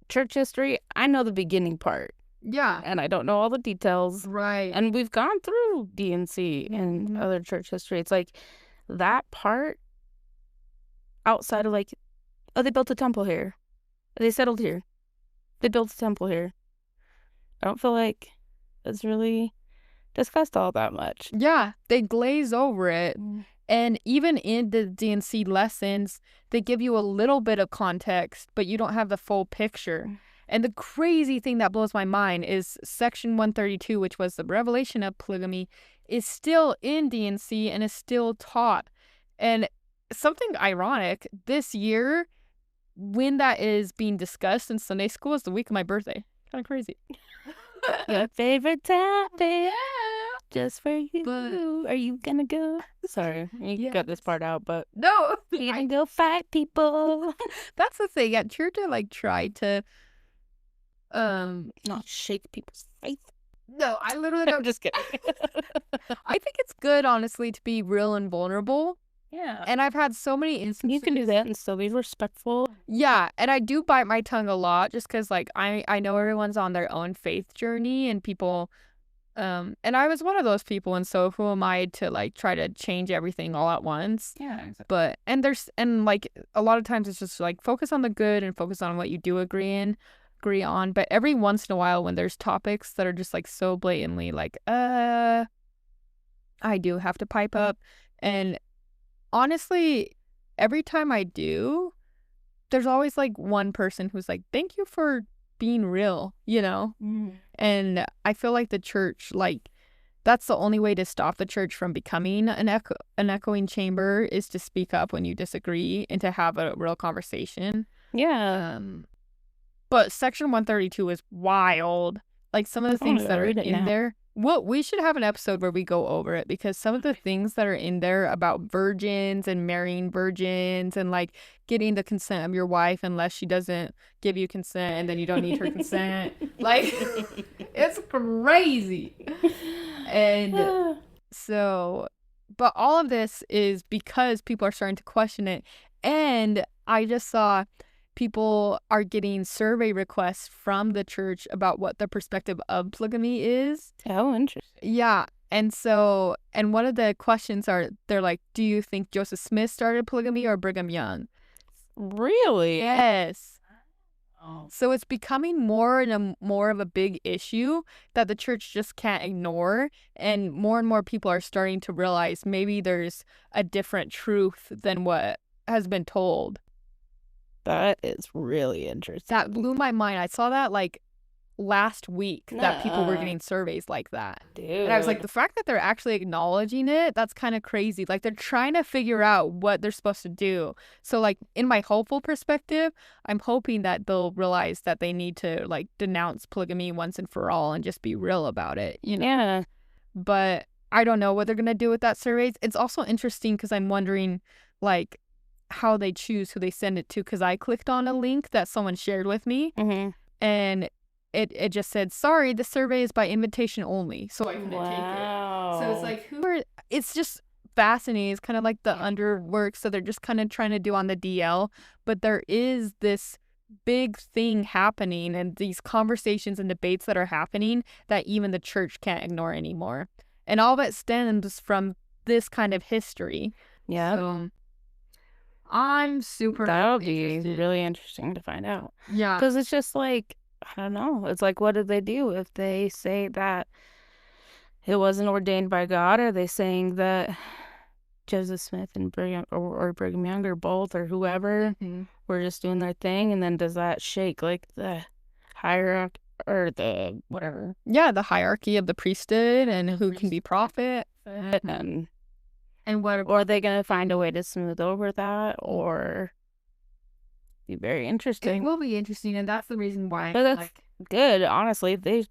Church history, I know the beginning part. Yeah. And I don't know all the details. Right. And we've gone through DNC and other church history. It's like that part outside of like, oh, they built a temple here. They settled here. They built a temple here. I don't feel like it's really discussed all that much. Yeah, they glaze over it. And even in the DNC lessons, they give you a little bit of context, but you don't have the full picture. And the crazy thing that blows my mind is Section 132, which was the revelation of polygamy, is still in DNC and is still taught. And something ironic, this year, when that is being discussed in Sunday school, is the week of my birthday. Kind of crazy. Your favorite topic, just for you. But, are you gonna go? Sorry, you got this part out, but no, you gonna go fight people. That's the thing. At church, I like try to not shake people's faith. No, I literally don't. I'm just kidding. I think it's good, honestly, to be real and vulnerable. Yeah. And I've had so many instances. You can do that and still be respectful. Yeah, and I do bite my tongue a lot just because, like, I know everyone's on their own faith journey and people, and I was one of those people, and so who am I to, like, try to change everything all at once? Yeah, exactly. But, and, like, a lot of times it's just, like, focus on the good and focus on what you do agree on. But every once in a while when there's topics that are just, like, so blatantly, like, I do have to pipe up. And honestly, every time I do, there's always like one person who's like, thank you for being real, you know? And I feel like the church, like, that's the only way to stop the church from becoming an echoing chamber is to speak up when you disagree and to have a real conversation. Yeah. But Section 132 is wild. Like, some of the things that are in there. Well, we should have an episode where we go over it because some of the things that are in there about virgins and marrying virgins and, like, getting the consent of your wife unless she doesn't give you consent and then you don't need her consent. Like, it's crazy. And so, but all of this is because people are starting to question it. And I just saw people are getting survey requests from the church about what the perspective of polygamy is. Oh, interesting. Yeah. And one of the questions they're like, do you think Joseph Smith started polygamy or Brigham Young? Really? Yes. Oh. So it's becoming more of a big issue that the church just can't ignore. And more people are starting to realize maybe there's a different truth than what has been told. That is really interesting. That blew my mind. I saw that like last week that people were getting surveys like that. Dude. And I was like, the fact that they're actually acknowledging it, that's kind of crazy. Like, they're trying to figure out what they're supposed to do. So, like, in my hopeful perspective, I'm hoping that they'll realize that they need to, like, denounce polygamy once and for all and just be real about it, you know? Yeah. But I don't know what they're going to do with that surveys. It's also interesting because I'm wondering, like, how they choose who they send it to, because I clicked on a link that someone shared with me, and it just said, sorry, the survey is by invitation only, so I couldn't take it. So it's like, it's just fascinating. It's kind of like the underwork, so they're just kind of trying to do on the DL, but there is this big thing happening and these conversations and debates that are happening that even the church can't ignore anymore. And all that stems from this kind of history. Yeah. So I'm super That'll be interested. really interesting to find out. Yeah. Because it's just like, I don't know. It's like, what do they do if they say that it wasn't ordained by God? Are they saying that Joseph Smith and Brigham or Brigham Young or both or whoever were just doing their thing? And then does that shake like the hierarchy or the whatever? Yeah, the hierarchy of the priesthood and who can be prophet. And what? Or are they going to find a way to smooth over that? Or be very interesting. It will be interesting, and that's the reason why. But that's good, honestly. That's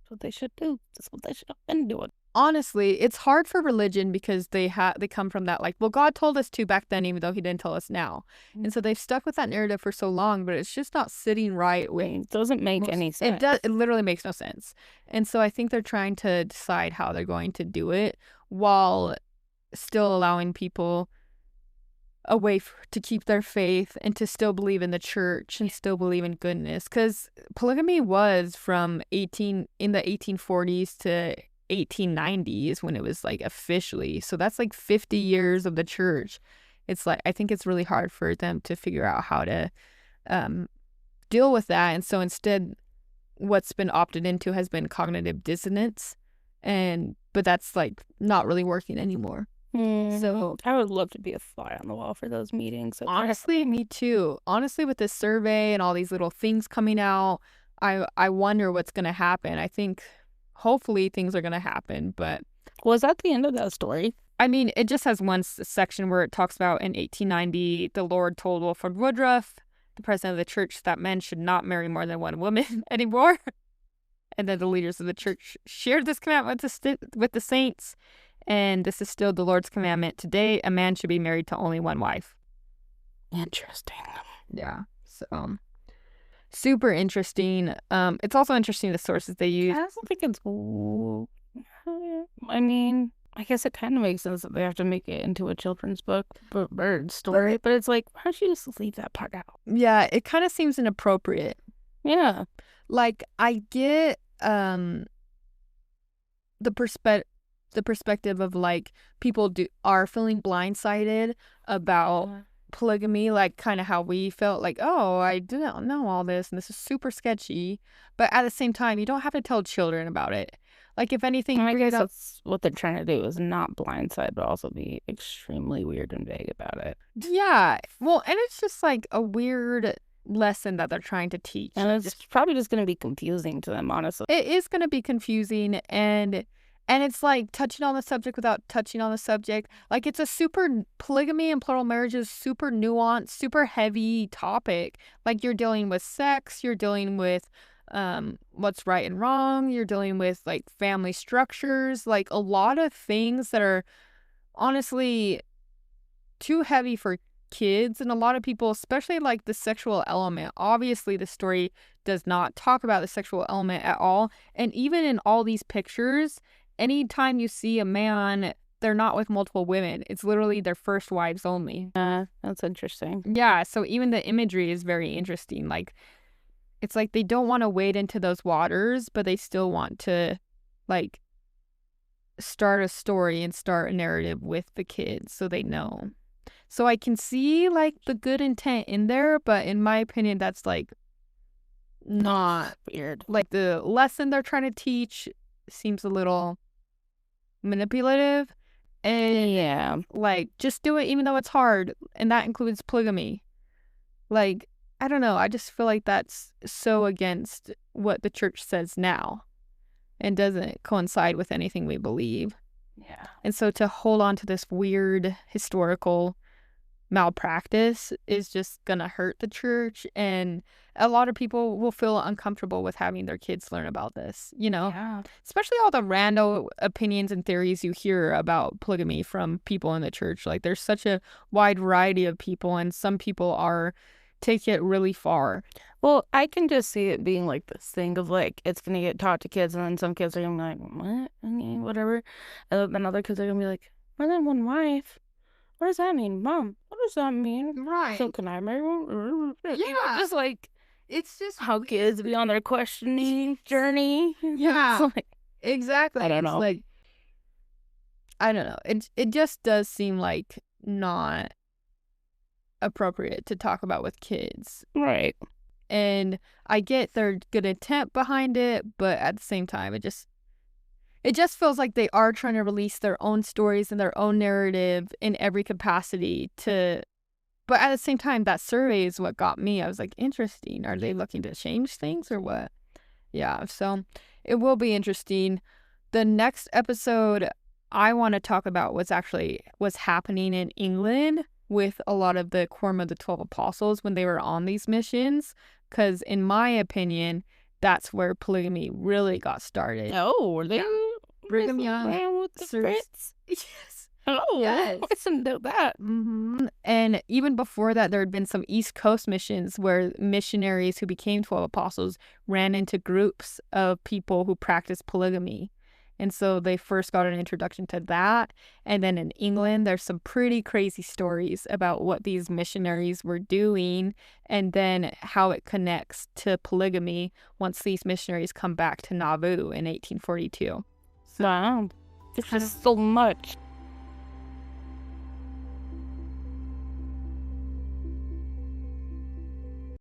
what they should do. That's what they should have been doing. Honestly, it's hard for religion because they come from that, like, well, God told us to back then, even though he didn't tell us now. And so they've stuck with that narrative for so long, but it's just not sitting right with... It doesn't make any sense. It literally makes no sense. And so I think they're trying to decide how they're going to do it while still allowing people a way to keep their faith and to still believe in the church and still believe in goodness. Because polygamy was from in the 1840s to 1890s when it was like officially. So that's like 50 years of the church. It's like, I think it's really hard for them to figure out how to deal with that. And so instead, what's been opted into has been cognitive dissonance, but that's like not really working anymore. So I would love to be a fly on the wall for those meetings. Honestly, me too. Honestly, with this survey and all these little things coming out, I wonder what's going to happen. I think hopefully things are going to happen, but... Was that the end of that story? I mean, it just has one section where it talks about in 1890, the Lord told Wilford Woodruff, the president of the church, that men should not marry more than one woman anymore. And then the leaders of the church shared this commandment with the saints. And this is still the Lord's commandment. Today, a man should be married to only one wife. Interesting. Yeah. So, super interesting. It's also interesting the sources they use. I don't think it's... I mean, I guess it kind of makes sense that they have to make it into a children's book, bird story. But it's like, why don't you just leave that part out? Yeah, it kind of seems inappropriate. Yeah. Like, I get the perspective of like people are feeling blindsided about polygamy, like kind of how we felt like, oh, I didn't know all this and this is super sketchy. But at the same time, you don't have to tell children about it. Like, if anything, I guess that's what they're trying to do, is not blindside, but also be extremely weird and vague about it. Yeah. Well, and it's just like a weird lesson that they're trying to teach. And it's probably just going to be confusing to them, honestly. It is going to be confusing, and it's like touching on the subject without touching on the subject. Like, it's a super... polygamy and plural marriage is super nuanced, super heavy topic. Like, you're dealing with sex, you're dealing with what's right and wrong, you're dealing with like family structures, like a lot of things that are honestly too heavy for kids. And a lot of people, especially like the sexual element, obviously the story does not talk about the sexual element at all. And even in all these pictures, anytime you see a man, they're not with multiple women. It's literally their first wives only. That's interesting. Yeah, so even the imagery is very interesting. Like, it's like they don't want to wade into those waters, but they still want to, like, start a story and start a narrative with the kids so they know. So I can see like the good intent in there, but in my opinion, that's like not Weird. like the lesson they're trying to teach seems a little manipulative. And Yeah. like, just do it even though it's hard. And that includes polygamy. Like, I don't know. I just feel like that's so against what the church says now and doesn't coincide with anything we believe. Yeah. And so to hold on to this weird historical malpractice is just gonna hurt the church, and a lot of people will feel uncomfortable with having their kids learn about this, you know? Yeah. Especially all the random opinions and theories you hear about polygamy from people in the church. Like, there's such a wide variety of people, and some people take it really far. Well, I can just see it being like this thing of like it's gonna get taught to kids, and then some kids are gonna be like, what? Okay, whatever. And then other kids are gonna be like, more than one wife? What does that mean, Mom? What does that mean? Right. So can I marry one? Yeah. Just like It's just how kids be on their questioning journey. Yeah. It's like, exactly. I don't know. It's like, I don't know. It just does seem like not appropriate to talk about with kids. right. And I get their good intent behind it, but at the same time, it just feels like they are trying to release their own stories and their own narrative in every capacity but at the same time, that survey is what got me. I was like, interesting. Are they looking to change things or what? Yeah, so it will be interesting. The next episode, I want to talk about what's happening in England with a lot of the Quorum of the 12 Apostles when they were on these missions. Because in my opinion, that's where polygamy really got started. Oh, were they Brigham Young. ran with the Brits? Yes. Oh, Yes. I didn't know that. And even before that, there had been some East Coast missions where missionaries who became 12 apostles ran into groups of people who practiced polygamy. And so they first got an introduction to that. And then in England, there's some pretty crazy stories about what these missionaries were doing and then how it connects to polygamy once these missionaries come back to Nauvoo in 1842. Wow. This is so much.